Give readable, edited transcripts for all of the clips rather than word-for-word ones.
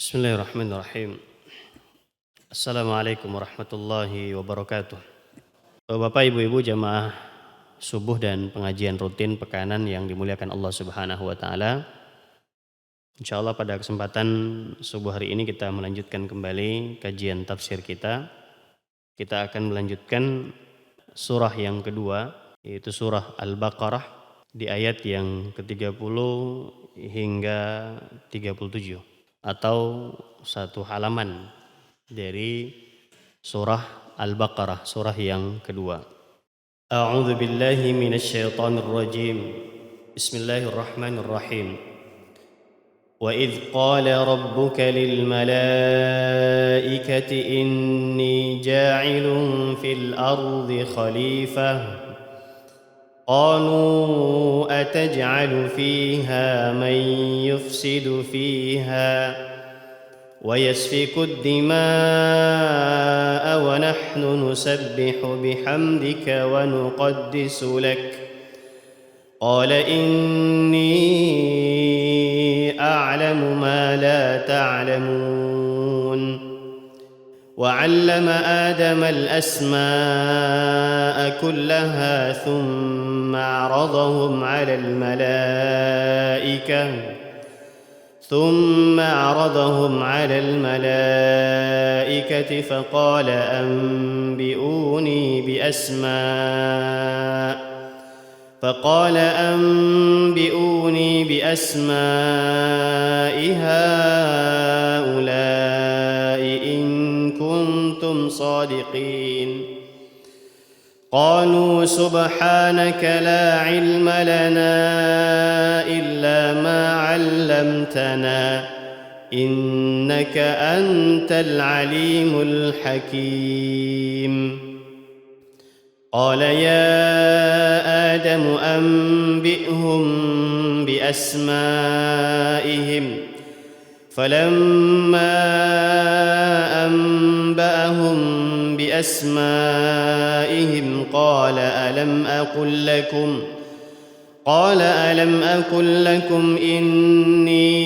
Bismillahirrahmanirrahim. Assalamualaikum warahmatullahi wabarakatuh. Bapak, Ibu-ibu jamaah subuh dan pengajian rutin pekanan yang dimuliakan Allah Subhanahu wa taala. Insyaallah pada kesempatan subuh hari ini kita melanjutkan kembali kajian tafsir kita. Kita akan melanjutkan surah yang kedua, yaitu surah Al-Baqarah di ayat yang ke-30 hingga 37, atau satu halaman dari surah Al-Baqarah, surah yang kedua. A'udzu billahi minasyaitonir rajim. Bismillahirrahmanirrahim. Wa idz qala rabbuka lil malaikati inni ja'ilun fil ardi khalifah قالوا أتجعل فيها من يفسد فيها ويسفك الدماء ونحن نسبح بحمدك ونقدس لك قال إني أعلم ما لا تعلمون وعلم آدم الأسماء كلها ثم عرضهم على الملائكة فقال أنبئوني بأسماء هؤلاء إن كنتم صادقين قالوا سبحانك لا علم لنا إلا ما علمتنا إنك أنت العليم الحكيم قال يا آدم أنبئهم بأسمائهم فلما أنبأهم بأسمائهم قال ألم أقل لكم إني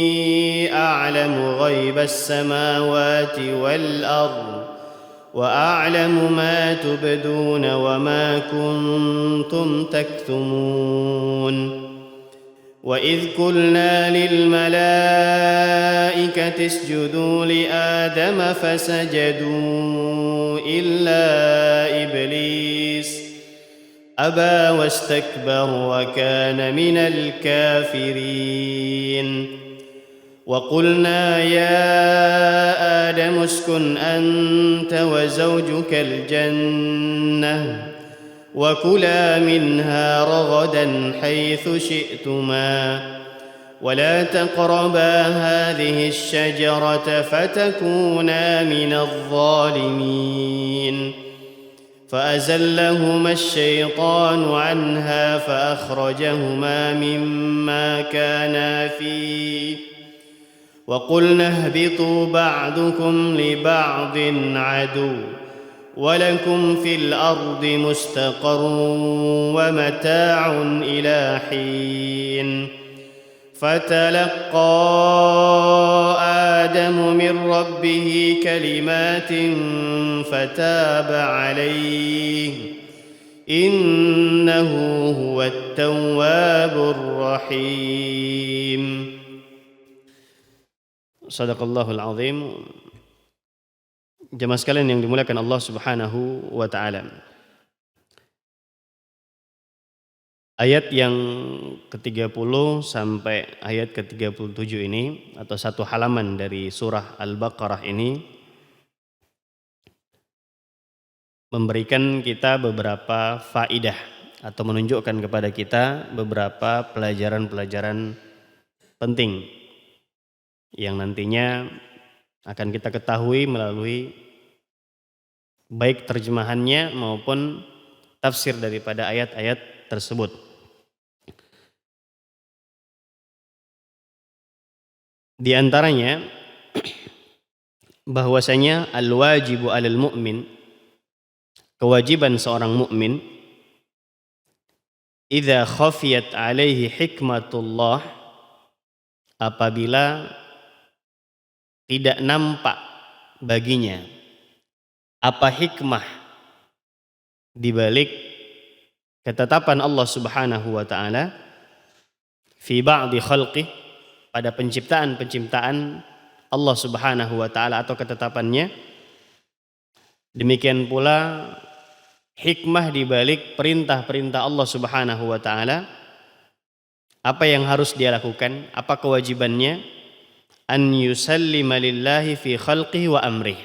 أعلم غيب السماوات والأرض وأعلم ما تبدون وما كنتم تكتمون وإذ قلنا للملائكة اسجدوا لآدم فسجدوا إلا إبليس أبى واستكبر وكان من الكافرين وقلنا يا آدم اسكن أنت وزوجك الجنة وكلا منها رغدا حيث شئتما ولا تقربا هذه الشجرة فتكونا من الظالمين فأزلهما الشيطان عنها فأخرجهما مما كانا فيه وقلنا اهبطوا بعضكم لبعض عدو ولكم في الأرض مستقر ومتاع إلى حين فتلقى آدم من ربه كلمات فتاب عليه إنه هو التواب الرحيم. Sadaqallahul azim. Jemaah sekalian yang dimuliakan Allah Subhanahu wa taala. Ayat yang ke-30 sampai ayat ke-37 ini, atau satu halaman dari surah Al-Baqarah ini, memberikan kita beberapa faidah atau menunjukkan kepada kita beberapa pelajaran-pelajaran penting yang nantinya akan kita ketahui melalui baik terjemahannya maupun tafsir daripada ayat-ayat tersebut. Di antaranya bahwasanya al-wajibu 'alal mu'min, kewajiban seorang mukmin, idza khafiyat 'alaihi hikmatullah, apabila tidak nampak baginya apa hikmah di balik ketetapan Allah Subhanahu wa taala fi ba'di khalqih, pada penciptaan Allah Subhanahu wa taala atau ketetapannya. Demikian pula hikmah di balik perintah-perintah Allah Subhanahu wa taala, apa yang harus dia lakukan, apa kewajibannya, an yusallima lillahi fi khalqihi wa amrih.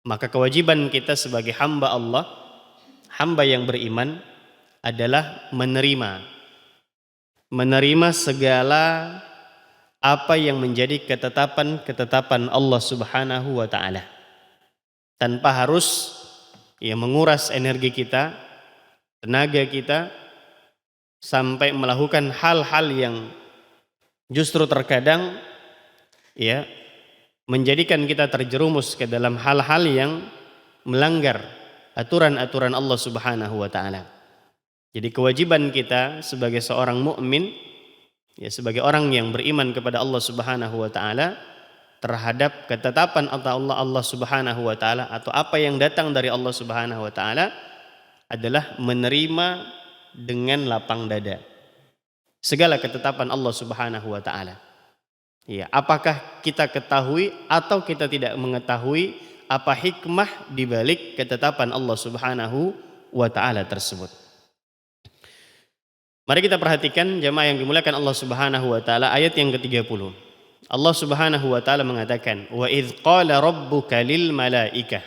Maka kewajiban kita sebagai hamba Allah, hamba yang beriman, adalah menerima segala apa yang menjadi ketetapan Allah Subhanahu wa taala, tanpa harus menguras energi kita, tenaga kita, sampai melakukan hal-hal yang justru terkadang menjadikan kita terjerumus ke dalam hal-hal yang melanggar aturan-aturan Allah Subhanahu wa taala. Jadi kewajiban kita sebagai seorang mukmin, sebagai orang yang beriman kepada Allah Subhanahu wa taala, terhadap ketetapan Allah Subhanahu wa taala atau apa yang datang dari Allah Subhanahu wa taala, adalah menerima dengan lapang dada segala ketetapan Allah Subhanahu wa taala. Apakah kita ketahui atau kita tidak mengetahui apa hikmah di balik ketetapan Allah Subhanahu wa taala tersebut. Mari kita perhatikan jemaah yang dimuliakan Allah Subhanahu wa taala, ayat yang ke-30. Allah Subhanahu wa taala mengatakan, wa idz qala rabbuka lil malaikah.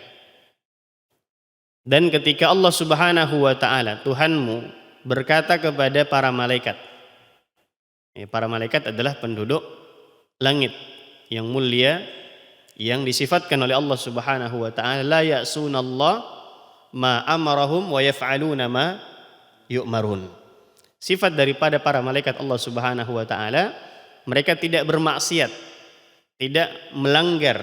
Dan ketika Allah Subhanahu wa taala, Tuhanmu, berkata kepada para malaikat. Para malaikat adalah penduduk langit yang mulia, yang disifatkan oleh Allah Subhanahu wa taala, la ya'sunallah ma amarahum wa yaf'aluna ma yu'marun. Sifat daripada para malaikat Allah Subhanahu wa taala, mereka tidak bermaksiat, tidak melanggar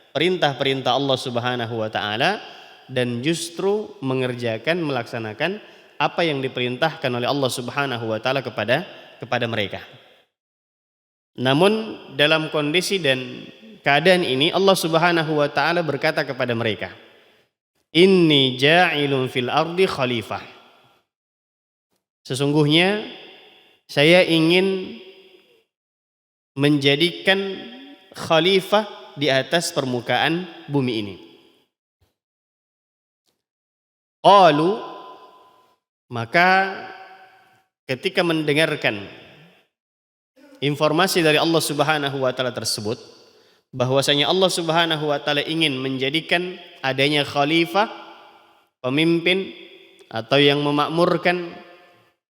perintah-perintah Allah Subhanahu wa taala, dan justru melaksanakan apa yang diperintahkan oleh Allah Subhanahu wa taala kepada mereka. Namun dalam kondisi dan keadaan ini, Allah Subhanahu wa taala berkata kepada mereka, inni ja'ilun fil ardi khalifah. Sesungguhnya saya ingin menjadikan khalifah di atas permukaan bumi ini. Qalu, maka ketika mendengarkan informasi dari Allah Subhanahu wa taala tersebut, bahwasanya Allah Subhanahu wa taala ingin menjadikan adanya khalifah, pemimpin atau yang memakmurkan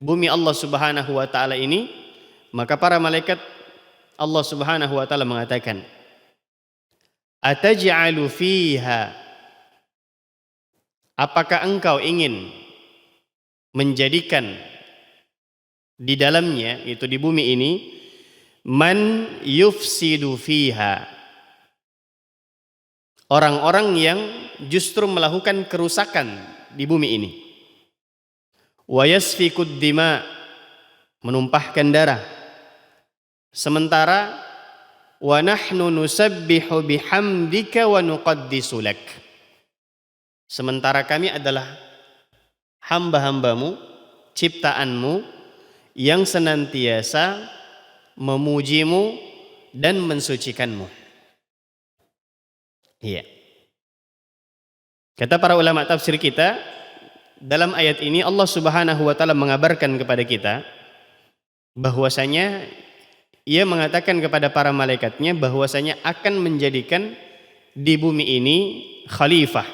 bumi Allah Subhanahu wa taala ini, maka para malaikat Allah Subhanahu wa taala mengatakan, ataj'alu fiha, apakah engkau ingin menjadikan di dalamnya, itu di bumi ini, man yufsidu fiha, orang-orang yang justru melakukan kerusakan di bumi ini, wa yasfikud dima, menumpahkan darah, sementara wa nahnu nusabbihu bihamdika wa nuqaddisu lak, sementara kami adalah hamba-hambamu, ciptaanmu, yang senantiasa memujimu dan mensucikanmu. Kata para ulama tafsir kita, dalam ayat ini Allah Subhanahu wa taala mengabarkan kepada kita bahwasanya Ia mengatakan kepada para malaikatnya bahwasanya akan menjadikan di bumi ini khalifah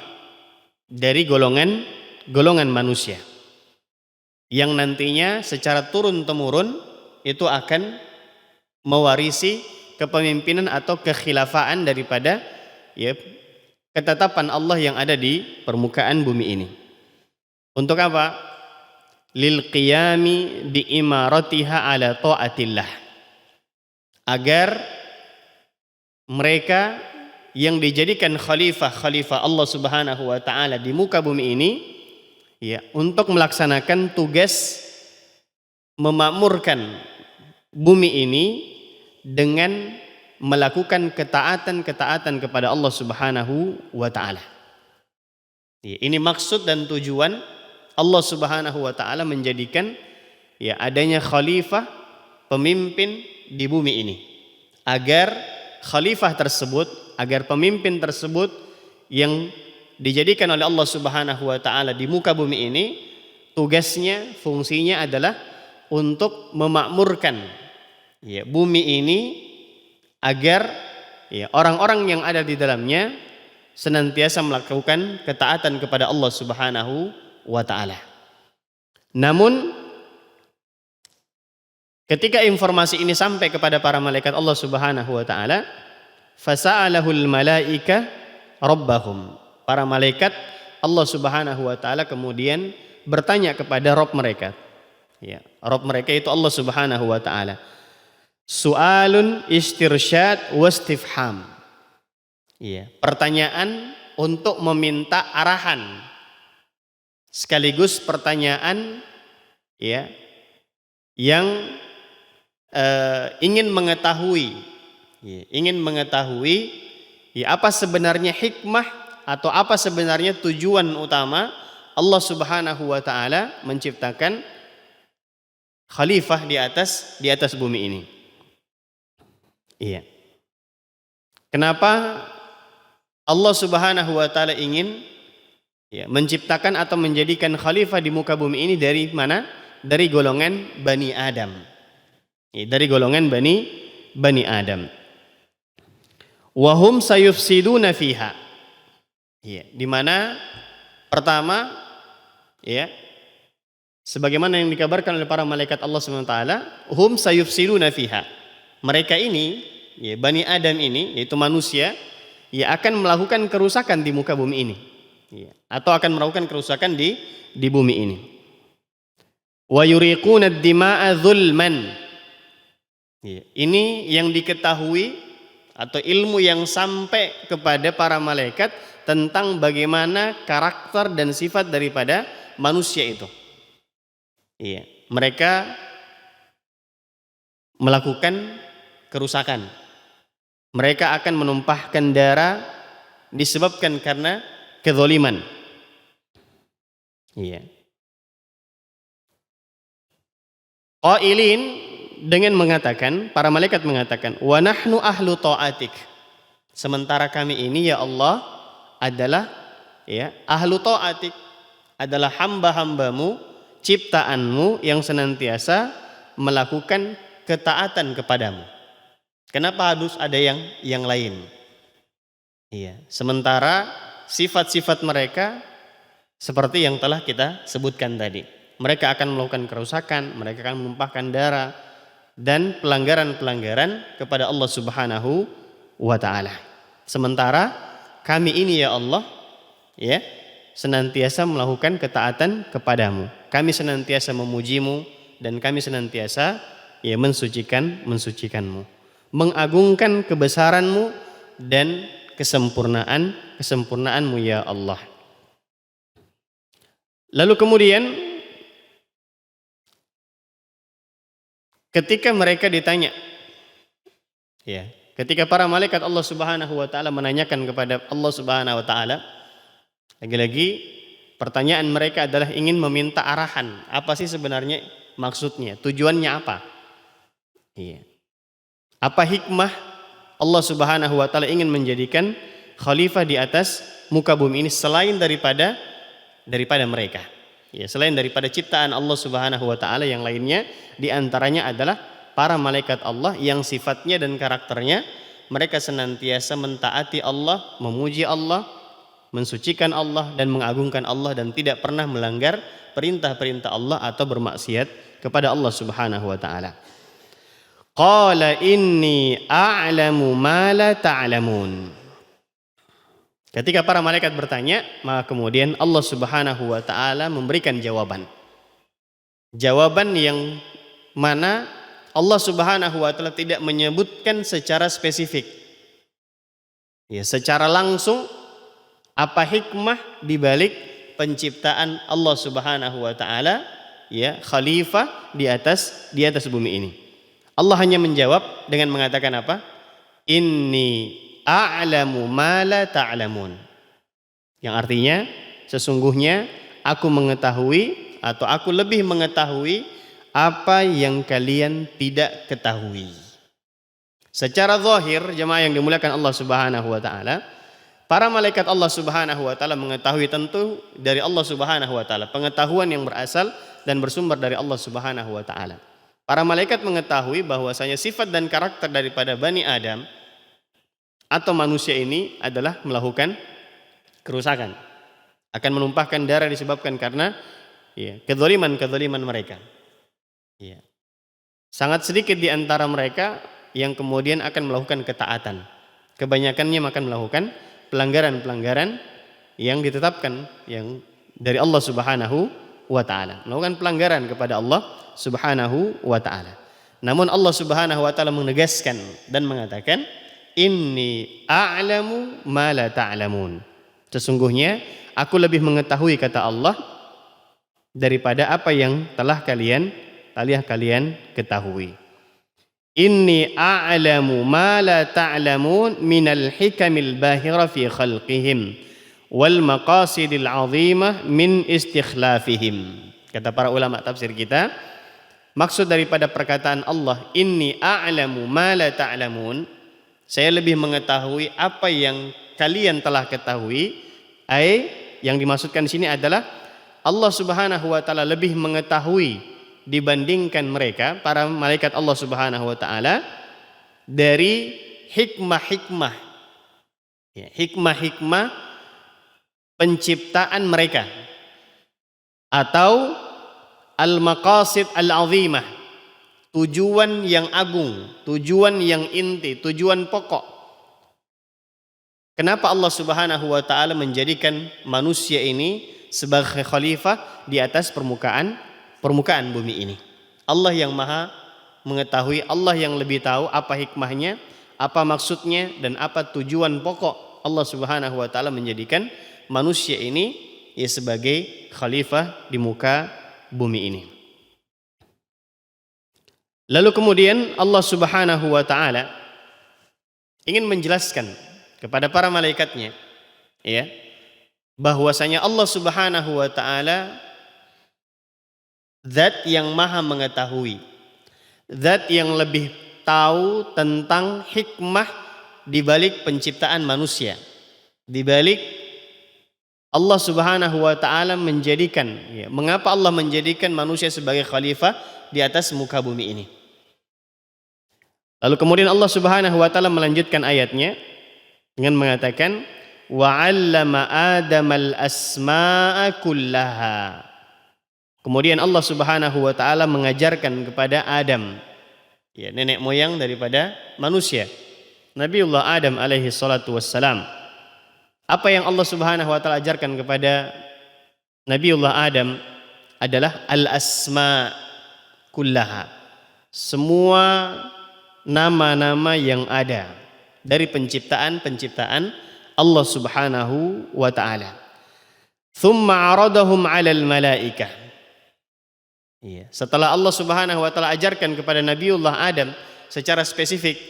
dari golongan manusia, yang nantinya secara turun-temurun itu akan mewarisi kepemimpinan atau kekhilafaan daripada ketetapan Allah yang ada di permukaan bumi ini. Untuk apa? Lil qiyami bi imaratiha ala ta'atillah, agar mereka yang dijadikan khalifah Allah Subhanahu wa taala di muka bumi ini, untuk melaksanakan tugas memakmurkan bumi ini dengan melakukan ketaatan-ketaatan kepada Allah Subhanahu wa taala. Ini maksud dan tujuan Allah Subhanahu wa taala menjadikan adanya khalifah, pemimpin di bumi ini, agar khalifah tersebut, agar pemimpin tersebut yang dijadikan oleh Allah Subhanahu wa taala di muka bumi ini, tugasnya, fungsinya adalah untuk memakmurkan bumi ini agar orang-orang yang ada di dalamnya senantiasa melakukan ketaatan kepada Allah Subhanahu wa taala. Namun ketika informasi ini sampai kepada para malaikat Allah Subhanahu wa taala, fasa'alahul malaika rabbahum. Para malaikat Allah Subhanahu wa taala kemudian bertanya kepada Rabb mereka. Rabb mereka itu Allah Subhanahu wa taala. Su'alun istirsyad wastifham. Pertanyaan untuk meminta arahan, sekaligus pertanyaan yang ingin mengetahui apa sebenarnya hikmah atau apa sebenarnya tujuan utama Allah Subhanahu wa taala menciptakan khalifah di atas bumi ini. Kenapa Allah Subhanahu wa taala ingin menciptakan atau menjadikan khalifah di muka bumi ini dari mana? Dari golongan Bani Adam. Dari golongan Bani Adam. Wahum sayufsiduna fiha. Di mana pertama sebagaimana yang dikabarkan oleh para malaikat Allah Subhanahu wa taala, hum sayufsiduna fiha. Mereka ini, Bani Adam ini, yaitu manusia, akan melakukan kerusakan di muka bumi ini, atau akan melakukan kerusakan di bumi ini. Wa yuriquna ad-dima'a dzulman. Ini yang diketahui atau ilmu yang sampai kepada para malaikat tentang bagaimana karakter dan sifat daripada manusia itu. Mereka melakukan kerusakan. Mereka akan menumpahkan darah disebabkan karena kezaliman. Qailin, dengan mengatakan, para malaikat mengatakan, wa nahnu ahlu ta'atik. Sementara kami ini ya Allah adalah ahlu ta'atik, adalah hamba-hambamu, ciptaanmu yang senantiasa melakukan ketaatan kepadamu. Kenapa harus ada yang lain? Sementara sifat-sifat mereka seperti yang telah kita sebutkan tadi. Mereka akan melakukan kerusakan, mereka akan menumpahkan darah dan pelanggaran-pelanggaran kepada Allah Subhanahu wa taala. Sementara kami ini ya Allah senantiasa melakukan ketaatan kepadamu. Kami senantiasa memujimu dan kami senantiasa mensucikanmu, mengagungkan kebesaranmu dan kesempurnaanmu ya Allah. Lalu kemudian ketika mereka ditanya, ketika para malaikat Allah Subhanahu wa taala menanyakan kepada Allah Subhanahu wa taala, lagi-lagi pertanyaan mereka adalah ingin meminta arahan, apa sih sebenarnya maksudnya, tujuannya apa? Apa hikmah Allah Subhanahu wa taala ingin menjadikan khalifah di atas muka bumi ini selain daripada mereka? Selain daripada ciptaan Allah Subhanahu wa taala yang lainnya, di antaranya adalah para malaikat Allah yang sifatnya dan karakternya mereka senantiasa mentaati Allah, memuji Allah, mensucikan Allah dan mengagungkan Allah dan tidak pernah melanggar perintah-perintah Allah atau bermaksiat kepada Allah Subhanahu wa taala. Qala inni a'lamu ma la ta'lamun. Ketika para malaikat bertanya, maka kemudian Allah Subhanahu wa taala memberikan jawaban. Jawaban yang mana Allah Subhanahu wa taala tidak menyebutkan secara spesifik. Secara langsung apa hikmah di balik penciptaan Allah Subhanahu wa taala khalifah di atas bumi ini. Allah hanya menjawab dengan mengatakan apa? inni a'lamu ma la ta'lamun. Yang artinya sesungguhnya aku mengetahui atau aku lebih mengetahui apa yang kalian tidak ketahui. Secara zahir jemaah yang dimuliakan Allah Subhanahu wa taala, para malaikat Allah Subhanahu wa taala mengetahui tentu dari Allah Subhanahu wa taala, pengetahuan yang berasal dan bersumber dari Allah Subhanahu wa taala. Para malaikat mengetahui bahwasanya sifat dan karakter daripada Bani Adam atau manusia ini adalah melakukan kerusakan, akan menumpahkan darah disebabkan karena kezaliman mereka. Ya. Sangat sedikit di antara mereka yang kemudian akan melakukan ketaatan. Kebanyakannya akan melakukan pelanggaran-pelanggaran yang ditetapkan yang dari Allah Subhanahu wa taala, melakukan pelanggaran kepada Allah Subhanahu wa taala. Namun Allah Subhanahu wa taala menegaskan dan mengatakan, inni a'lamu ma la ta'lamun. Sesungguhnya aku lebih mengetahui, kata Allah, daripada apa yang telah kalian ketahui. Inni a'lamu ma la ta'lamun minal hikamil bahira fi khalqihim wal maqasidil azimah min istikhlafihim. Kata para ulama tafsir kita, maksud daripada perkataan Allah inni a'lamu ma la ta'lamun, saya lebih mengetahui apa yang kalian telah ketahui, yang dimaksudkan di sini adalah Allah Subhanahu wa taala lebih mengetahui dibandingkan mereka para malaikat Allah Subhanahu wa taala dari hikmah-hikmah penciptaan mereka atau al-maqasid al-azimah, tujuan yang agung, tujuan yang inti, tujuan pokok. Kenapa Allah Subhanahu wa taala menjadikan manusia ini sebagai khalifah di atas permukaan bumi ini? Allah yang Maha mengetahui, Allah yang lebih tahu apa hikmahnya, apa maksudnya dan apa tujuan pokok Allah Subhanahu wa taala menjadikan manusia ini sebagai khalifah di muka bumi ini. Lalu kemudian Allah Subhanahu wa taala ingin menjelaskan kepada para malaikatnya bahwasanya Allah Subhanahu wa taala zat yang maha mengetahui, zat yang lebih tahu tentang hikmah di balik penciptaan manusia, di balik Allah Subhanahu wa taala menjadikan mengapa Allah menjadikan manusia sebagai khalifah di atas muka bumi ini. Lalu kemudian Allah Subhanahu wa taala melanjutkan ayatnya dengan mengatakan wa 'allama Adamal asma'a kullaha. Kemudian Allah Subhanahu wa taala mengajarkan kepada Adam, nenek moyang daripada manusia, Nabiullah Adam alaihi salatu wassalam. Apa yang Allah Subhanahu wa taala ajarkan kepada Nabiullah Adam adalah al-asma kullaha. Semua nama-nama yang ada dari penciptaan Allah Subhanahu wa taala. Thumma 'aradahum 'alal malaikah. Setelah Allah Subhanahu wa taala ajarkan kepada Nabiullah Adam secara spesifik,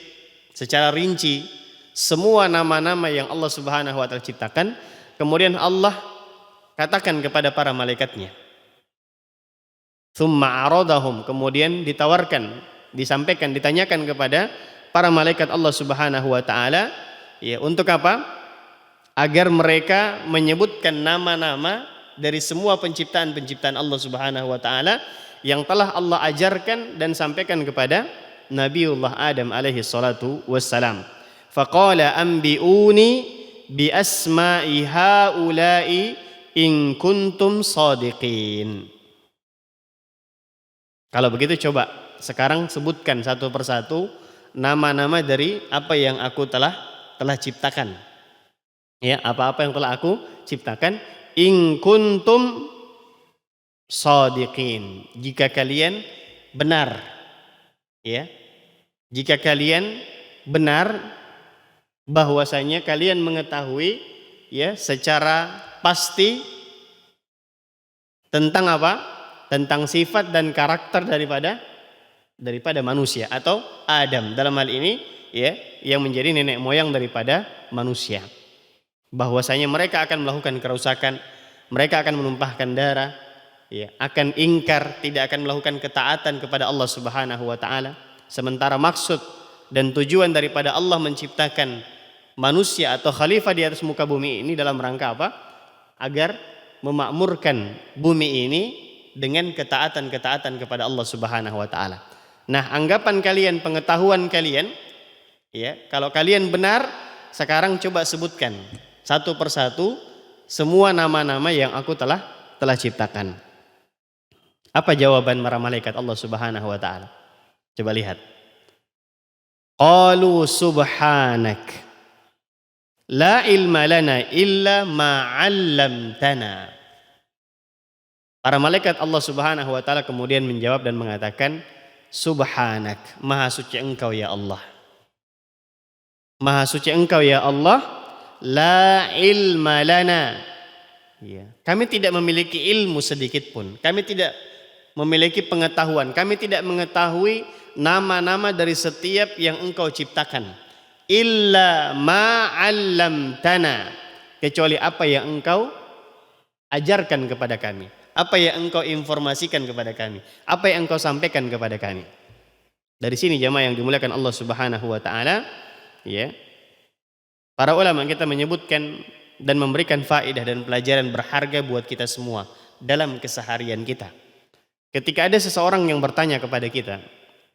secara rinci semua nama-nama yang Allah Subhanahu wa taala ciptakan, kemudian Allah katakan kepada para malaikatnya. Thumma 'aradahum, kemudian ditawarkan, disampaikan, ditanyakan kepada para malaikat Allah Subhanahu wa taala, untuk apa? Agar mereka menyebutkan nama-nama dari semua penciptaan Allah Subhanahu wa taala yang telah Allah ajarkan dan sampaikan kepada Nabiullah Adam alaihi salatu wassalam. Faqala anbi'uni bi asma'i haula'i in kuntum shadiqin. Kalau begitu coba sekarang sebutkan satu persatu nama-nama dari apa yang aku telah ciptakan. Apa-apa yang telah aku ciptakan. In kuntum shadiqin, jika kalian benar. Jika kalian benar bahwasanya kalian mengetahui secara pasti tentang apa? Tentang sifat dan karakter daripada manusia atau Adam. Dalam hal ini ya, yang menjadi nenek moyang daripada manusia. Bahwasanya mereka akan melakukan kerusakan, mereka akan menumpahkan darah, ya, akan ingkar, tidak akan melakukan ketaatan kepada Allah Subhanahu wa taala. Sementara maksud dan tujuan daripada Allah menciptakan manusia atau khalifah di atas muka bumi ini dalam rangka apa? Agar memakmurkan bumi ini dengan ketaatan-ketaatan kepada Allah Subhanahu wa taala. Nah, anggapan kalian, pengetahuan kalian, ya, kalau kalian benar, sekarang coba sebutkan satu persatu semua nama-nama yang aku telah ciptakan. Apa jawaban para malaikat Allah Subhanahu wa taala? Coba lihat. Qalu subhanak la ilma lana illa ma 'allamtana. Para malaikat Allah Subhanahu wa taala kemudian menjawab dan mengatakan, subhanak, maha suci engkau ya Allah. Maha suci engkau ya Allah, la ilma lana. Ya, kami tidak memiliki ilmu sedikit pun. Kami tidak memiliki pengetahuan. Kami tidak mengetahui nama-nama dari setiap yang engkau ciptakan. Illa ma 'allamtana, kecuali apa yang engkau ajarkan kepada kami. Apa yang engkau informasikan kepada kami, apa yang engkau sampaikan kepada kami. Dari sini jemaah yang dimuliakan Allah Subhanahu wa taala, ya. Para ulama kita menyebutkan dan memberikan faedah dan pelajaran berharga buat kita semua dalam keseharian kita. Ketika ada seseorang yang bertanya kepada kita,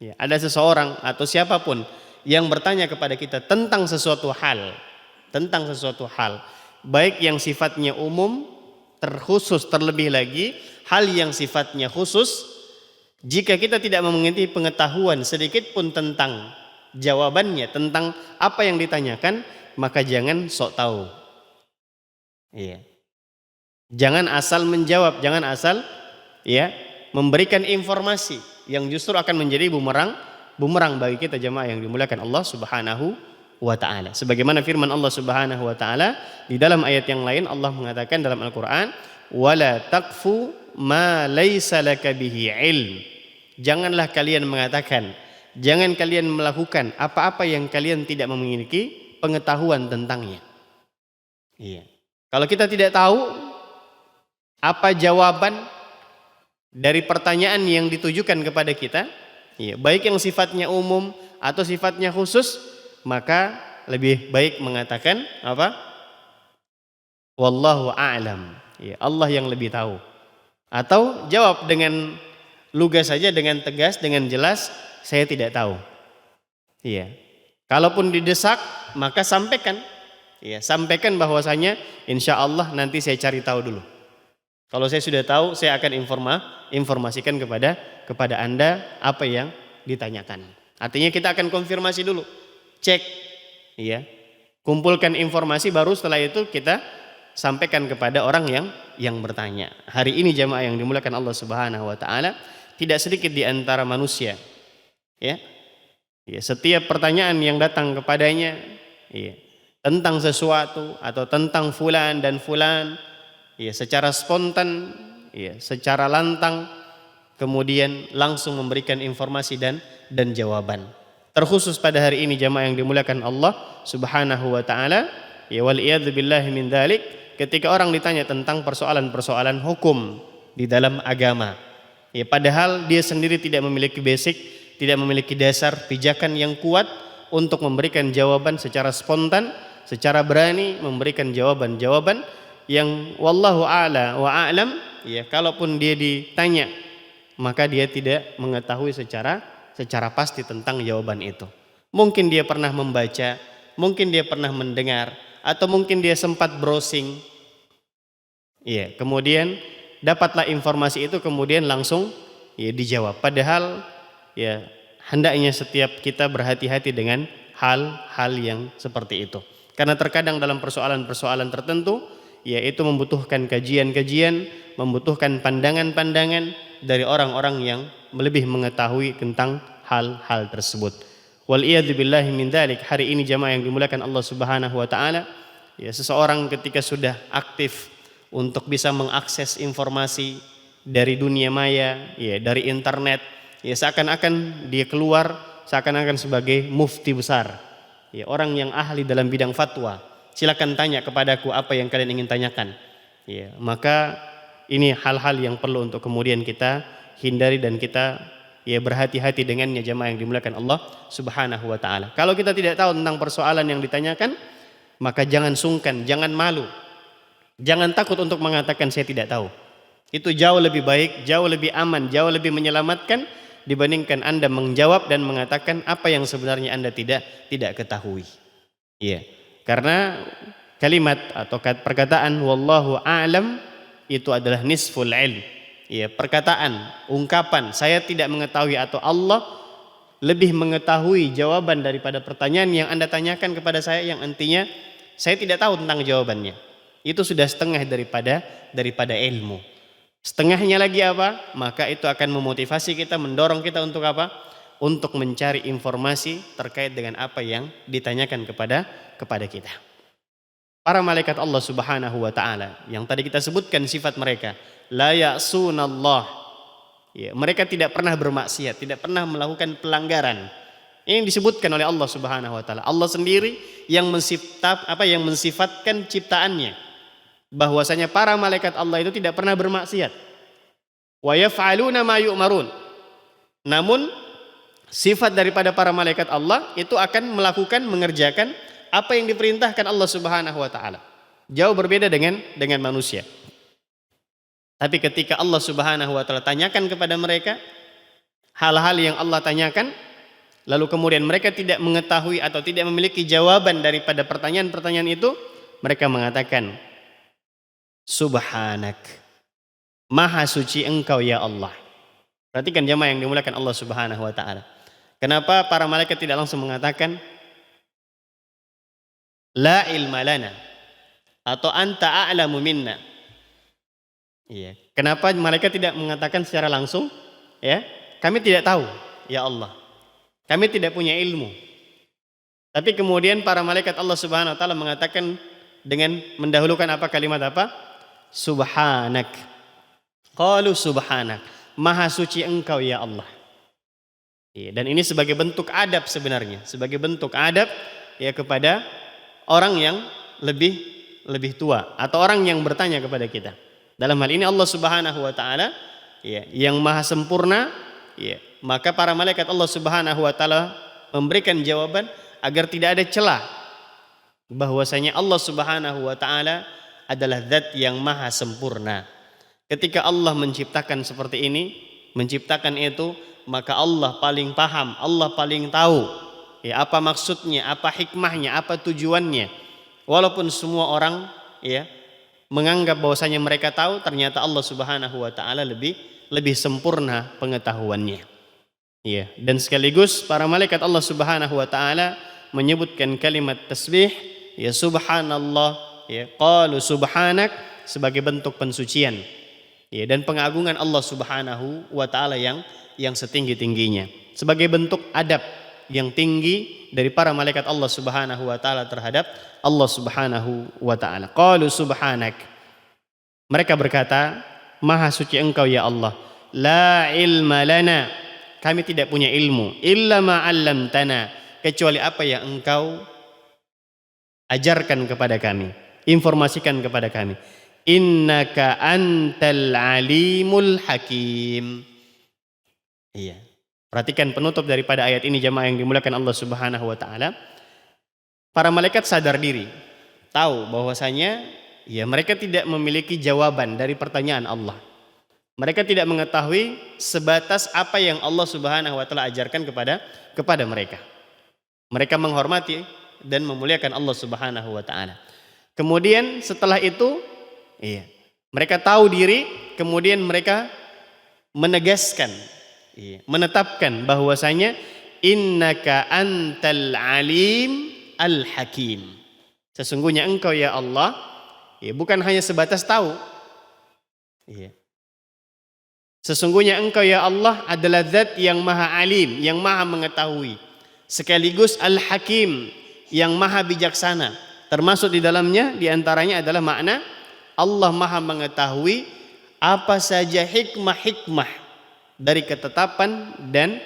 ya, ada seseorang atau siapapun yang bertanya kepada kita tentang sesuatu hal, baik yang sifatnya umum, terkhusus, terlebih lagi hal yang sifatnya khusus, jika kita tidak memiliki pengetahuan sedikit pun tentang jawabannya, tentang apa yang ditanyakan, maka jangan sok tahu. Iya. Jangan asal menjawab, jangan asal, ya, memberikan informasi yang justru akan menjadi bumerang bagi kita jemaah yang dimuliakan Allah Subhanahu wa taala. Sebagaimana firman Allah Subhanahu wa taala di dalam ayat yang lain, Allah mengatakan dalam Al-Qur'an, wala taqfu ma laisa laka bihi ilm. Janganlah kalian mengatakan, jangan kalian melakukan apa-apa yang kalian tidak memiliki pengetahuan tentangnya. Iya. Kalau kita tidak tahu apa jawaban dari pertanyaan yang ditujukan kepada kita, iya, baik yang sifatnya umum atau sifatnya khusus, maka lebih baik mengatakan apa? Wallahu a'lam. Ya, Allah yang lebih tahu. Atau jawab dengan lugas saja, dengan tegas, dengan jelas, saya tidak tahu. Iya. Kalaupun didesak, maka sampaikan. Ya, sampaikan bahwasanya insya Allah nanti saya cari tahu dulu. Kalau saya sudah tahu, saya akan informasikan kepada Anda apa yang ditanyakan. Artinya kita akan konfirmasi dulu, cek, ya, kumpulkan informasi, baru setelah itu kita sampaikan kepada orang yang bertanya. Hari ini jamaah yang dimuliakan Allah Subhanahu wa taala, tidak sedikit di antara manusia, ya, setiap pertanyaan yang datang kepadanya, ya, tentang sesuatu atau tentang fulan dan fulan, ya, secara spontan, ya, secara lantang, kemudian langsung memberikan informasi dan jawaban. Terkhusus pada hari ini jamaah yang dimuliakan Allah Subhanahu wa taala, ya, wal iyadzu billahi min dzalik, ketika orang ditanya tentang persoalan-persoalan hukum di dalam agama, ya, padahal dia sendiri tidak memiliki basic, tidak memiliki dasar pijakan yang kuat untuk memberikan jawaban secara spontan, secara berani memberikan jawaban-jawaban yang wallahu a'la wa a'lam, ya, kalaupun dia ditanya maka dia tidak mengetahui secara pasti tentang jawaban itu. Mungkin dia pernah membaca, mungkin dia pernah mendengar, atau mungkin dia sempat browsing, ya, kemudian dapatlah informasi itu, kemudian langsung, ya, dijawab. Padahal, ya, hendaknya setiap kita berhati-hati dengan hal-hal yang seperti itu. Karena terkadang dalam persoalan-persoalan tertentu, yaitu membutuhkan kajian-kajian, membutuhkan pandangan-pandangan dari orang-orang yang lebih mengetahui tentang hal-hal tersebut. Wal iyadzu billahi min dzalik. Hari ini jamaah yang dimuliakan Allah Subhanahu wa taala, ya, seseorang ketika sudah aktif untuk bisa mengakses informasi dari dunia maya, ya, dari internet, ya, seakan-akan dia keluar seakan-akan sebagai mufti besar. ya, orang yang ahli dalam bidang fatwa. Silakan tanya kepadaku apa yang kalian ingin tanyakan. Ya, maka ini hal-hal yang perlu untuk kemudian kita hindari dan kita ya berhati-hati dengannya, jamaah yang dimuliakan Allah Subhanahu wa taala. Kalau kita tidak tahu tentang persoalan yang ditanyakan, maka jangan sungkan, jangan malu. Jangan takut untuk mengatakan saya tidak tahu. Itu jauh lebih baik, jauh lebih aman, jauh lebih menyelamatkan dibandingkan Anda menjawab dan mengatakan apa yang sebenarnya Anda tidak ketahui. Iya. Karena kalimat atau perkataan wallahu a'lam itu adalah nisful ilm. Iya, perkataan, ungkapan saya tidak mengetahui atau Allah lebih mengetahui jawaban daripada pertanyaan yang Anda tanyakan kepada saya yang intinya saya tidak tahu tentang jawabannya. Itu sudah setengah daripada ilmu. Setengahnya lagi apa? Maka itu akan memotivasi kita, mendorong kita untuk apa? Untuk mencari informasi terkait dengan apa yang ditanyakan kepada kita. Para malaikat Allah Subhanahu wa taala yang tadi kita sebutkan sifat mereka, la ya'sunallah. Ya, mereka tidak pernah bermaksiat, tidak pernah melakukan pelanggaran. Ini disebutkan oleh Allah Subhanahu wa taala. Allah sendiri yang mensifatkan ciptaannya. Bahwasanya para malaikat Allah itu tidak pernah bermaksiat. Wa yaf'aluna ma yu'marun. Namun sifat daripada para malaikat Allah itu akan mengerjakan apa yang diperintahkan Allah Subhanahu wa taala. Jauh berbeda dengan manusia. Tapi ketika Allah Subhanahu wa taala tanyakan kepada mereka hal-hal yang Allah tanyakan, lalu kemudian mereka tidak mengetahui atau tidak memiliki jawaban daripada pertanyaan-pertanyaan itu, mereka mengatakan Subhanak, Maha suci Engkau ya Allah. Perhatikan jamaah yang dimuliakan Allah Subhanahu wa taala. Kenapa para malaikat tidak langsung mengatakan la ilma lana atau anta a'lamu minna? Iya. Kenapa malaikat tidak mengatakan secara langsung, ya, kami tidak tahu ya Allah. Kami tidak punya ilmu. Tapi kemudian para malaikat Allah Subhanahu wa taala mengatakan dengan mendahulukan apa kalimat apa? Subhanak. Qalu subhanak. Maha suci Engkau ya Allah. Ya, dan ini sebagai bentuk adab sebenarnya, sebagai bentuk adab ya kepada orang yang lebih tua atau orang yang bertanya kepada kita. Dalam hal ini Allah Subhanahu wa taala ya, yang maha sempurna, ya, maka para malaikat Allah Subhanahu wa taala memberikan jawaban agar tidak ada celah bahwasanya Allah Subhanahu wa taala adalah zat yang maha sempurna. Ketika Allah menciptakan seperti ini, menciptakan itu, maka Allah paling paham, Allah paling tahu ya apa maksudnya, apa hikmahnya, apa tujuannya. Walaupun semua orang ya menganggap bahwasanya mereka tahu, ternyata Allah Subhanahu wa taala lebih sempurna pengetahuannya. Ya, dan sekaligus para malaikat Allah Subhanahu wa taala menyebutkan kalimat tasbih ya subhanallah ya, qalu subhanak sebagai bentuk pensucian ya, dan pengagungan Allah Subhanahu wa taala yang setinggi-tingginya, sebagai bentuk adab yang tinggi dari para malaikat Allah Subhanahu wa taala terhadap Allah Subhanahu wa taala. Qalu subhanak. Mereka berkata, Maha suci Engkau ya Allah. La ilma lana. Kami tidak punya ilmu illa ma 'allamtana, kecuali apa yang Engkau ajarkan kepada kami, informasikan kepada kami. Innaka antal alimul hakim. Iya. Perhatikan penutup daripada ayat ini jamaah yang dimuliakan Allah Subhanahu wa taala. Para malaikat sadar diri, tahu bahwasanya ya mereka tidak memiliki jawaban dari pertanyaan Allah. Mereka tidak mengetahui sebatas apa yang Allah Subhanahu wa taala ajarkan kepada mereka. Mereka menghormati dan memuliakan Allah Subhanahu wa taala. Kemudian setelah itu, iya, mereka tahu diri, kemudian mereka menegaskan, iya, menetapkan bahwasanya innaka antal alim al-hakim. Sesungguhnya Engkau ya Allah, ya, bukan hanya sebatas tahu. Ya. Sesungguhnya Engkau ya Allah adalah zat yang maha alim, yang maha mengetahui. Sekaligus al-hakim, yang maha bijaksana. Termasuk di dalamnya, diantaranya adalah makna Allah maha mengetahui apa saja hikmah-hikmah dari ketetapan dan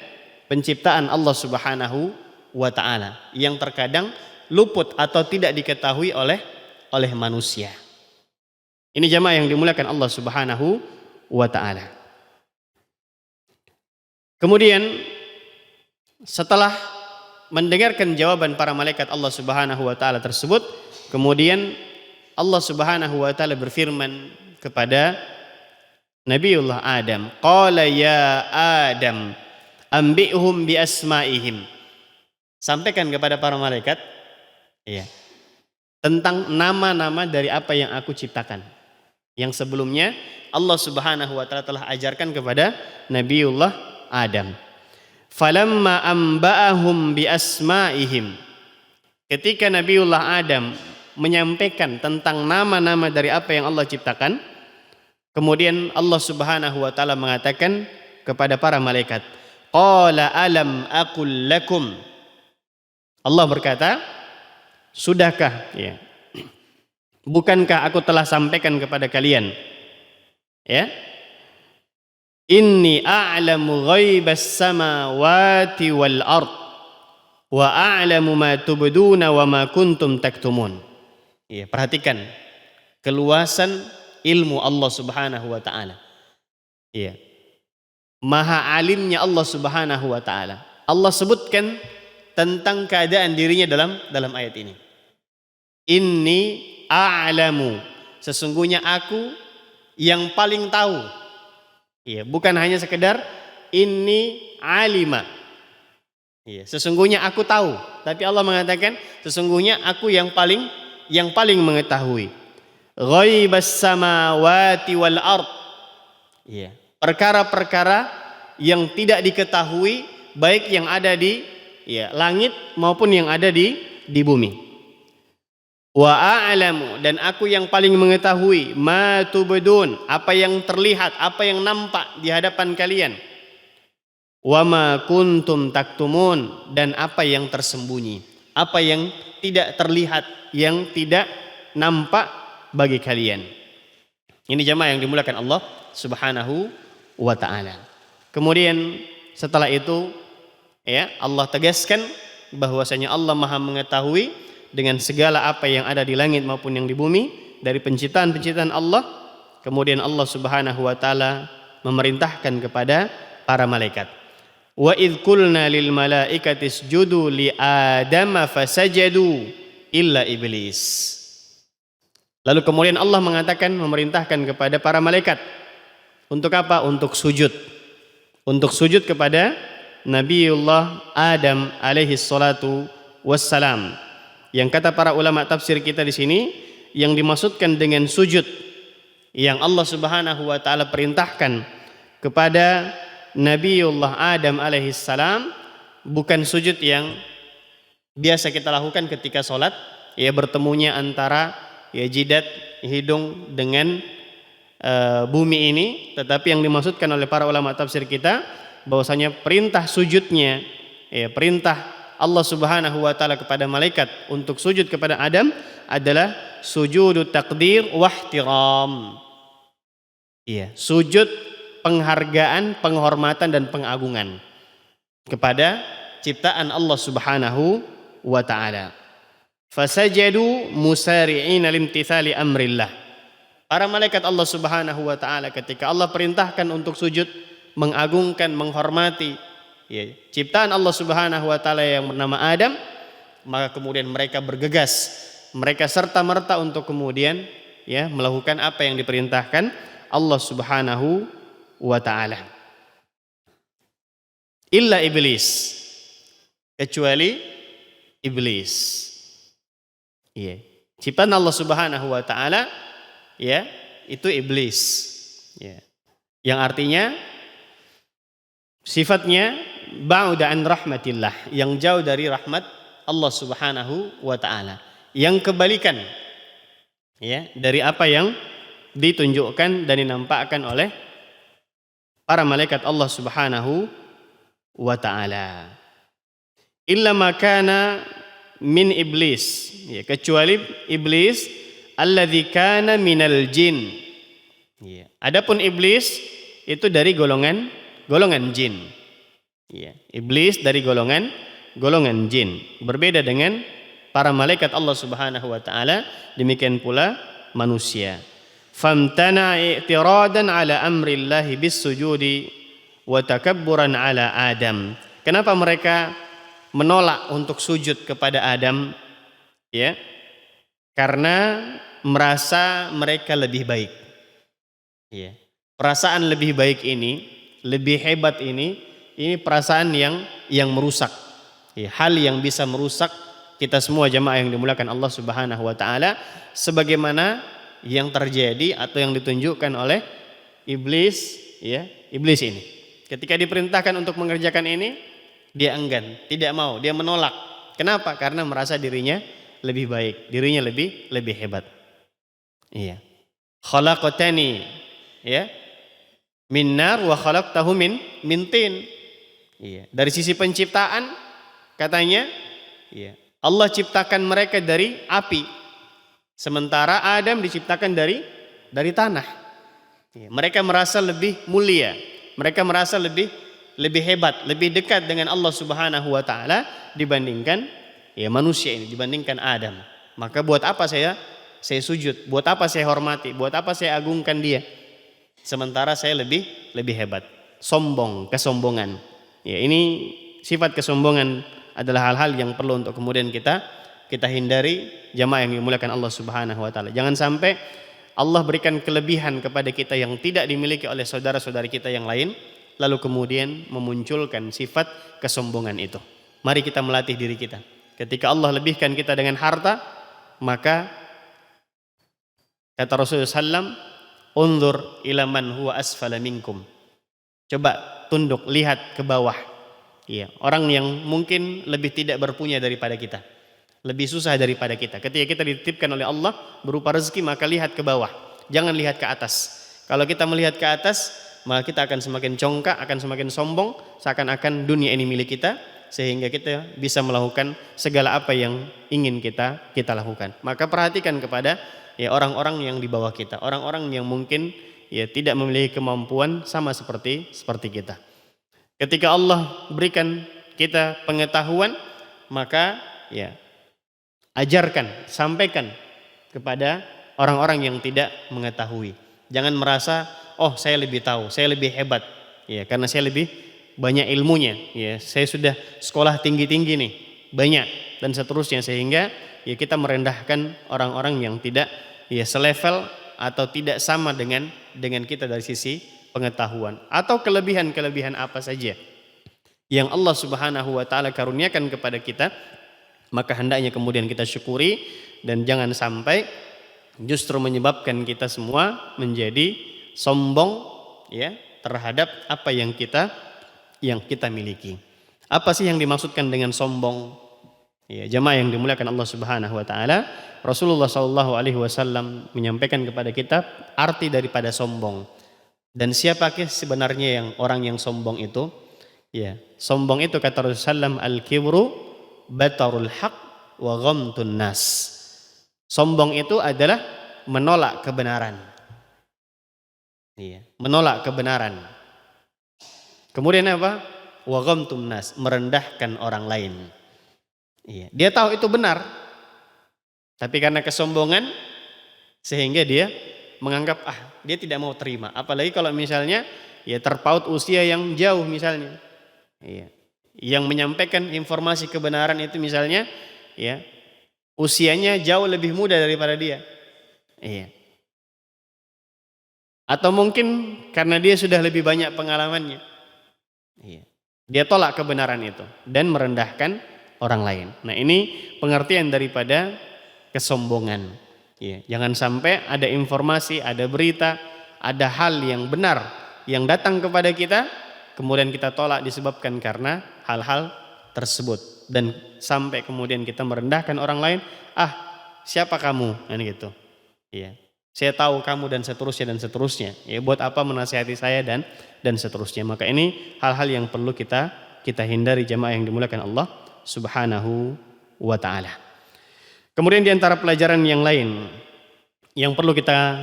penciptaan Allah Subhanahu wa ta'ala yang terkadang luput atau tidak diketahui oleh manusia. Ini jamaah yang dimuliakan Allah Subhanahu wa ta'ala. Kemudian setelah mendengarkan jawaban para malaikat Allah Subhanahu wa ta'ala tersebut, kemudian Allah Subhanahu wa ta'ala berfirman kepada Nabiullah Adam, qala ya Adam ambi'hum bi asma'ihim. Sampaikan kepada para malaikat tentang nama-nama dari apa yang aku ciptakan. Yang sebelumnya Allah Subhanahu wa ta'ala telah ajarkan kepada Nabiullah Adam. Falamma amba'ahum bi asma'ihim. Ketika Nabiullah Adam menyampaikan tentang nama-nama dari apa yang Allah ciptakan, kemudian Allah Subhanahu wa ta'ala mengatakan kepada para malaikat, qala alam aqul lakum. Allah berkata, sudahkah bukankah aku telah sampaikan kepada kalian inni a'lamu ghaibas samawati wal ard wa a'lamu ma tubduna wa ma kuntum taktumun. Perhatikan keluasan ilmu Allah Subhanahu wa ta'ala. Maha alimnya Allah Subhanahu wa ta'ala. Allah sebutkan tentang keadaan dirinya dalam ayat ini. Inni a'lamu, sesungguhnya aku yang paling tahu. Bukan hanya sekedar inni alima. Sesungguhnya aku tahu, tapi Allah mengatakan sesungguhnya aku yang paling mengetahui. Ghaibas samawati wal ard. Perkara-perkara yang tidak diketahui, baik yang ada di langit maupun yang ada di bumi. Wa a'lamu, dan aku yang paling mengetahui ma tubdun, apa yang terlihat, apa yang nampak di hadapan kalian. Wa ma kuntum taktumun, dan apa yang tersembunyi, apa yang tidak terlihat, yang tidak nampak bagi kalian. Ini jamaah yang dimuliakan Allah Subhanahu wa ta'ala. Kemudian setelah itu Allah tegaskan bahwasanya Allah Maha mengetahui dengan segala apa yang ada di langit maupun yang di bumi dari penciptaan-penciptaan Allah. Kemudian Allah Subhanahu wa ta'ala memerintahkan kepada para malaikat, wa idh qulna lil malaikati isjudu li adama fasajadu illa iblis. Lalu kemudian Allah mengatakan, memerintahkan kepada para malaikat untuk apa? Untuk sujud kepada Nabiullah Adam alaihi salatu wassalam. Yang kata para ulama tafsir kita di sini, yang dimaksudkan dengan sujud yang Allah Subhanahu wa ta'ala perintahkan kepada Nabiullah Adam alaihi salam bukan sujud yang biasa kita lakukan ketika sholat, bertemunya antara jidat hidung dengan bumi ini, tetapi yang dimaksudkan oleh para ulama tafsir kita bahwasanya perintah sujudnya, perintah Allah Subhanahu wa ta'ala kepada malaikat untuk sujud kepada Adam adalah sujudut takdir wahtiram. Sujud penghargaan, penghormatan dan pengagungan kepada ciptaan Allah Subhanahu wa ta'ala. Fasajadu musari'ina limtithali amrillah. Para malaikat Allah Subhanahu wa ta'ala ketika Allah perintahkan untuk sujud, mengagungkan, menghormati ciptaan Allah Subhanahu wa ta'ala yang bernama Adam, maka kemudian mereka bergegas, mereka serta-merta untuk kemudian melakukan apa yang diperintahkan Allah Subhanahu wa ta'ala. Illa iblis, kecuali iblis. Ciptaan Allah Subhanahu wa ta'ala itu iblis. Yang artinya sifatnya ba'uda an rahmatillah, yang jauh dari rahmat Allah Subhanahu wa ta'ala, yang kebalikan dari apa yang ditunjukkan dan dinampakkan oleh para malaikat Allah Subhanahu wa ta'ala. Illa makana min iblis, kecuali iblis alladzi kana minal jin. Adapun iblis itu dari golongan jin. Iblis dari golongan golongan jin, berbeda dengan para malaikat Allah Subhanahu wa taala, demikian pula manusia. Famtana i'tiradan ala amrillahi bis sujudi wa takabburan ala Adam. Kenapa mereka menolak untuk sujud kepada Adam? Ya, karena merasa mereka lebih baik. Ya. Perasaan lebih baik ini, lebih hebat ini perasaan yang merusak. Ya, hal yang bisa merusak kita semua jamaah yang dimuliakan Allah Subhanahu wa taala, sebagaimana yang terjadi atau yang ditunjukkan oleh iblis, ya, iblis ini. Ketika diperintahkan untuk mengerjakan ini, dia enggan, tidak mau, dia menolak. Kenapa? Karena merasa dirinya lebih baik, dirinya lebih hebat. Iya. Khalaqtani, ya, min nar wa khalaqtahu min tin. Iya. Dari sisi penciptaan katanya, iya, Allah ciptakan mereka dari api, sementara Adam diciptakan dari tanah. Iya. Mereka merasa lebih mulia, mereka merasa lebih hebat, lebih dekat dengan Allah Subhanahu wa taala dibandingkan ya manusia ini, dibandingkan Adam. Maka buat apa saya sujud? Buat apa saya hormati? Buat apa saya agungkan dia? Sementara saya lebih hebat. Sombong, kesombongan. Ya, ini sifat kesombongan adalah hal-hal yang perlu untuk kemudian kita hindari jamaah yang dimuliakan Allah Subhanahu wa taala. Jangan sampai Allah berikan kelebihan kepada kita yang tidak dimiliki oleh saudara-saudari kita yang lain, lalu kemudian memunculkan sifat kesombongan itu. Mari kita melatih diri kita. Ketika Allah lebihkan kita dengan harta, maka kata Rasulullah SAW, unzur ila man huwa asfala minkum. Coba tunduk, lihat ke bawah. Iya, orang yang mungkin lebih tidak berpunya daripada kita, lebih susah daripada kita. Ketika kita dititipkan oleh Allah berupa rezeki, maka lihat ke bawah, jangan lihat ke atas. Kalau kita melihat ke atas, maka kita akan semakin congkak, akan semakin sombong, seakan-akan dunia ini milik kita, sehingga kita bisa melakukan segala apa yang ingin kita lakukan. Maka perhatikan kepada ya orang-orang yang di bawah kita, orang-orang yang mungkin ya tidak memiliki kemampuan sama seperti kita. Ketika Allah berikan kita pengetahuan, maka ya ajarkan, sampaikan kepada orang-orang yang tidak mengetahui. Jangan merasa, oh saya lebih tahu, saya lebih hebat, ya karena saya lebih banyak ilmunya, ya saya sudah sekolah tinggi-tinggi nih, banyak dan seterusnya, sehingga ya kita merendahkan orang-orang yang tidak ya selevel atau tidak sama dengan kita dari sisi pengetahuan atau kelebihan-kelebihan apa saja yang Allah Subhanahu wa taala karuniakan kepada kita, maka hendaknya kemudian kita syukuri dan jangan sampai justru menyebabkan kita semua menjadi sombong ya terhadap apa yang kita miliki. Apa sih yang dimaksudkan dengan sombong? Ya, jamaah yang dimuliakan Allah Subhanahu wa taala, Rasulullah sallallahu alaihi wasallam menyampaikan kepada kita arti daripada sombong. Dan siapakah sebenarnya yang orang yang sombong itu? Ya, sombong itu kata Rasulullah al-kibru batarul haq wa ghamtun nas. Sombong itu adalah menolak kebenaran. Iya, menolak kebenaran. Kemudian apa? Wa ghamtun nas, merendahkan orang lain. Iya, dia tahu itu benar, tapi karena kesombongan sehingga dia menganggap dia tidak mau terima. Apalagi kalau misalnya ya terpaut usia yang jauh misalnya. Iya. Yang menyampaikan informasi kebenaran itu misalnya ya usianya jauh lebih muda daripada dia. Iya. Atau mungkin karena dia sudah lebih banyak pengalamannya. Iya. Dia tolak kebenaran itu dan merendahkan orang lain. Nah, ini pengertian daripada kesombongan. Ya, jangan sampai ada informasi, ada berita, ada hal yang benar yang datang kepada kita, kemudian kita tolak disebabkan karena hal-hal tersebut, dan sampai kemudian kita merendahkan orang lain. Siapa kamu? Kan gitu. Ya, saya tahu kamu dan seterusnya. Ya, buat apa menasihati saya dan seterusnya. Maka ini hal-hal yang perlu kita hindari jamaah yang dimuliakan Allah Subhanahu wa taala. Kemudian di antara pelajaran yang lain yang perlu kita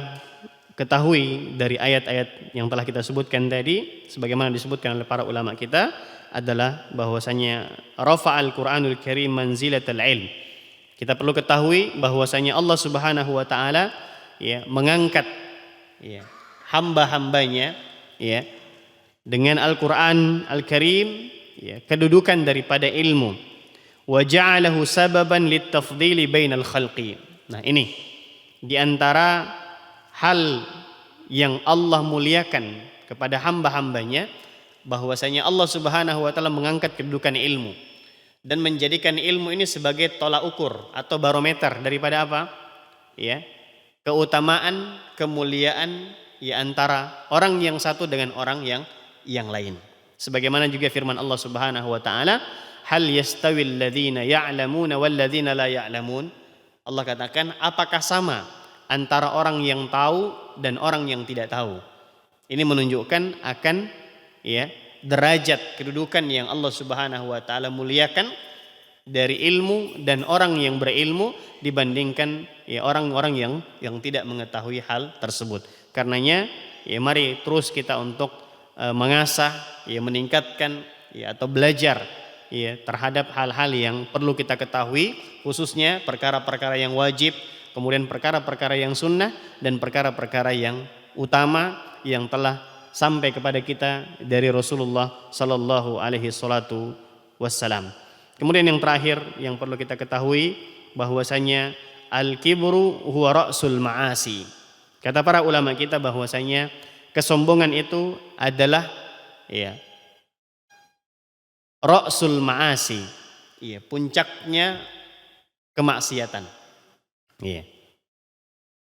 ketahui dari ayat-ayat yang telah kita sebutkan tadi, sebagaimana disebutkan oleh para ulama kita, adalah bahwasanya rafa'al Qur'anul Karim manzilatal ilm. Kita perlu ketahui bahwasanya Allah Subhanahu wa taala ya mengangkat ya hamba-hambanya ya dengan Al-Qur'an Al-Karim ya kedudukan daripada ilmu. Wa ja'alahu sababan litafdhili bainal khalqi. Nah, ini di antara hal yang Allah muliakan kepada hamba-hambanya, bahwasanya Allah Subhanahu wa taala mengangkat kedudukan ilmu dan menjadikan ilmu ini sebagai tolak ukur atau barometer daripada apa? Ya, keutamaan, kemuliaan ya antara orang yang satu dengan orang yang lain. Sebagaimana juga firman Allah Subhanahu wa taala, hal yastawil ladzina ya'lamuna wal ladzina la ya'lamun. Allah katakan, apakah sama antara orang yang tahu dan orang yang tidak tahu? Ini menunjukkan akan ya derajat kedudukan yang Allah Subhanahu wa taala muliakan dari ilmu dan orang yang berilmu dibandingkan ya orang-orang yang tidak mengetahui hal tersebut. Karenanya ya mari terus kita untuk mengasah ya meningkatkan ya atau belajar ya terhadap hal-hal yang perlu kita ketahui, khususnya perkara-perkara yang wajib, kemudian perkara-perkara yang sunnah dan perkara-perkara yang utama yang telah sampai kepada kita dari Rasulullah sallallahu alaihi salatu wassalam. Kemudian yang terakhir yang perlu kita ketahui bahwasanya al-kibru huwa ra'sul ma'asi. Kata para ulama kita bahwasanya kesombongan itu adalah ya ra'sul ma'asi. Iya, puncaknya kemaksiatan. Iya.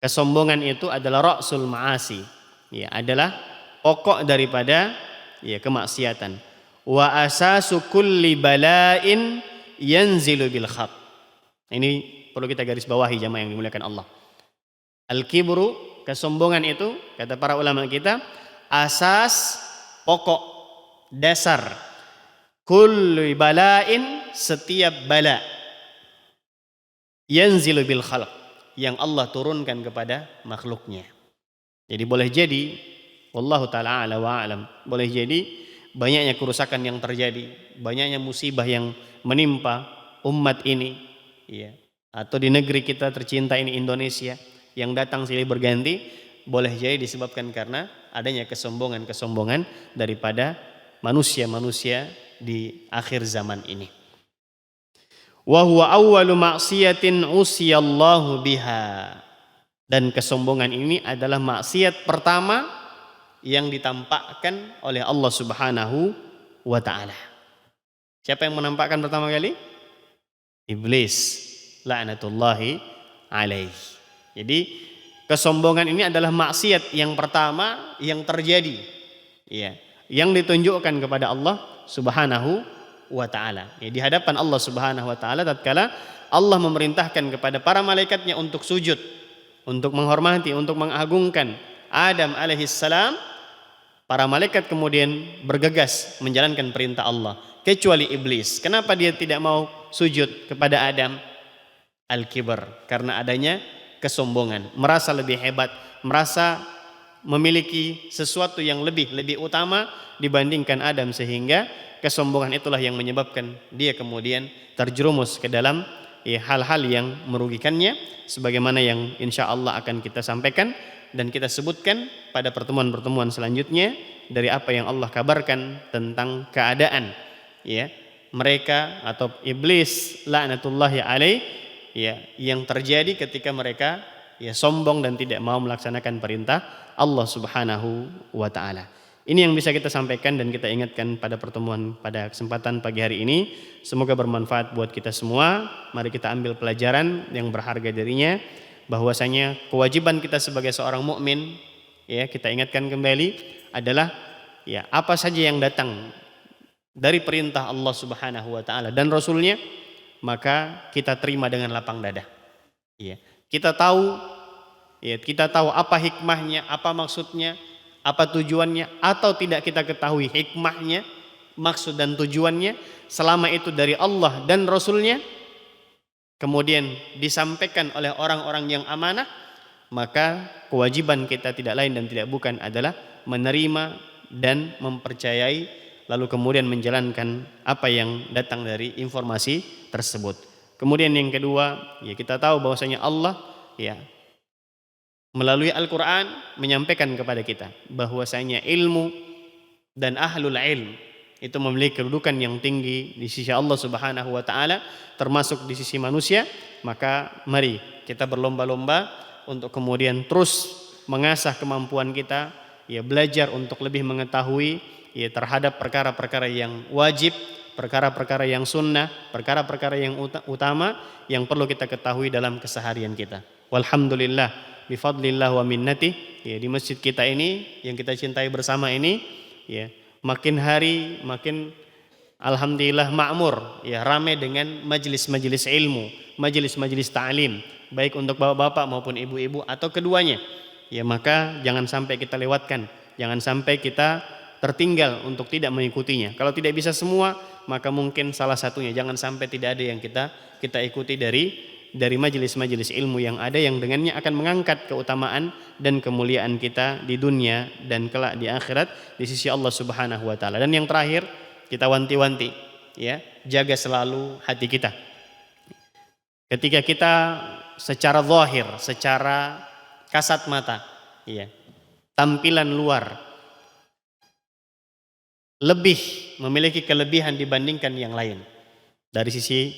Kesombongan itu adalah ra'sul ma'asi. Ya, adalah pokok daripada ya kemaksiatan. Wa asasu kulli bala'in yanzilu bil khat. Ini perlu kita garis bawahi jamaah yang dimuliakan Allah. Al-kibru, kesombongan itu kata para ulama kita asas, pokok, dasar kulli bala'in, setiap bala yanzilu bil khalq yang Allah turunkan kepada makhluknya. Jadi boleh jadi wallahu ta'ala a'la wa a'lam, boleh jadi banyaknya kerusakan yang terjadi, banyaknya musibah yang menimpa umat ini ya, atau di negeri kita tercinta ini Indonesia yang datang silih berganti, boleh jadi disebabkan karena adanya kesombongan-kesombongan daripada manusia-manusia di akhir zaman ini. Wa huwa awwalu ma'siyatin usiyallahu biha. Dan kesombongan ini adalah maksiat pertama yang ditampakkan oleh Allah Subhanahu wa taala. Siapa yang menampakkan pertama kali? Iblis la'natullahi alaihi. Jadi kesombongan ini adalah maksiat yang pertama yang terjadi ya, yang ditunjukkan kepada Allah Subhanahu wa taala. Ya, di hadapan Allah Subhanahu wa taala tatkala Allah memerintahkan kepada para malaikatnya untuk sujud, untuk menghormati, untuk mengagungkan Adam alaihissalam, para malaikat kemudian bergegas menjalankan perintah Allah, kecuali iblis. Kenapa dia tidak mau sujud kepada Adam? Al-kibar, karena adanya kesombongan, merasa lebih hebat, merasa memiliki sesuatu yang lebih utama dibandingkan Adam, sehingga kesombongan itulah yang menyebabkan dia kemudian terjerumus ke dalam hal-hal yang merugikannya, sebagaimana yang insya Allah akan kita sampaikan dan kita sebutkan pada pertemuan-pertemuan selanjutnya dari apa yang Allah kabarkan tentang keadaan ya mereka atau iblis laknatullahi alaih ya yang terjadi ketika mereka ya sombong dan tidak mau melaksanakan perintah Allah Subhanahu wa taala. Ini yang bisa kita sampaikan dan kita ingatkan pada pertemuan pada kesempatan pagi hari ini. Semoga bermanfaat buat kita semua. Mari kita ambil pelajaran yang berharga darinya, bahwasanya kewajiban kita sebagai seorang mukmin ya kita ingatkan kembali adalah ya apa saja yang datang dari perintah Allah Subhanahu wa taala dan Rasulnya, maka kita terima dengan lapang dada. Ya, kita tahu apa hikmahnya, apa maksudnya, apa tujuannya, atau tidak kita ketahui hikmahnya, maksud dan tujuannya, selama itu dari Allah dan Rasulnya, kemudian disampaikan oleh orang-orang yang amanah, maka kewajiban kita tidak lain dan tidak bukan adalah menerima dan mempercayai lalu kemudian menjalankan apa yang datang dari informasi tersebut. Kemudian yang kedua, ya kita tahu bahwasanya Allah ya melalui Al-Qur'an menyampaikan kepada kita bahwasanya ilmu dan ahlul ilm itu memiliki kedudukan yang tinggi di sisi Allah Subhanahu wa taala, termasuk di sisi manusia. Maka mari kita berlomba-lomba untuk kemudian terus mengasah kemampuan kita, ya belajar untuk lebih mengetahui ya terhadap perkara-perkara yang wajib, perkara-perkara yang sunnah, perkara-perkara yang utama yang perlu kita ketahui dalam keseharian kita. Walhamdulillah bifadlillah wa minnati, ya di masjid kita ini yang kita cintai bersama ini ya makin hari makin alhamdulillah makmur, ya ramai dengan majelis-majelis ilmu, majelis-majelis ta'lim, baik untuk bapak-bapak maupun ibu-ibu atau keduanya. Ya maka jangan sampai kita lewatkan, jangan sampai kita tertinggal untuk tidak mengikutinya. Kalau tidak bisa semua, maka mungkin salah satunya, jangan sampai tidak ada yang kita ikuti dari majelis-majelis ilmu yang ada, yang dengannya akan mengangkat keutamaan dan kemuliaan kita di dunia dan kelak di akhirat di sisi Allah Subhanahu wa taala. Dan yang terakhir, kita wanti-wanti ya, jaga selalu hati kita. Ketika kita secara zahir, secara kasat mata, ya, tampilan luar lebih memiliki kelebihan dibandingkan yang lain dari sisi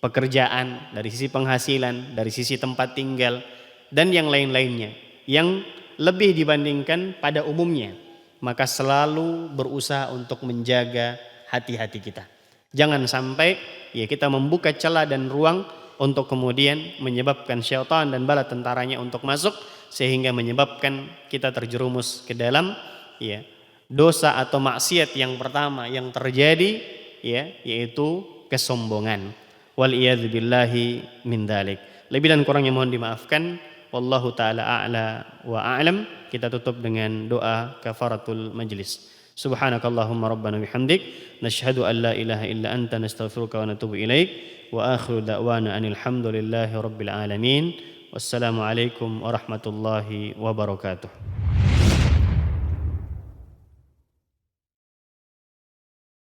pekerjaan, dari sisi penghasilan, dari sisi tempat tinggal, dan yang lain-lainnya yang lebih dibandingkan pada umumnya, maka selalu berusaha untuk menjaga hati-hati kita. Jangan sampai ya kita membuka celah dan ruang untuk kemudian menyebabkan syaitan dan bala tentaranya untuk masuk, sehingga menyebabkan kita terjerumus ke dalam ya dosa atau maksiat yang pertama yang terjadi ya, yaitu kesombongan. Waliyadzubillahi min dzalik. Lebih dan kurangnya mohon dimaafkan. Wallahu taala a'la wa a'lam. Kita tutup dengan doa kafaratul majlis. Subhanakallahumma rabbana bihamdik nasyhadu an la ilaha illa anta nastaghfiruka wa natubu ilaik. Wa akhiru da'wana anil hamdulillahi rabbil alamin. Wassalamu alaikum warahmatullahi wabarakatuh.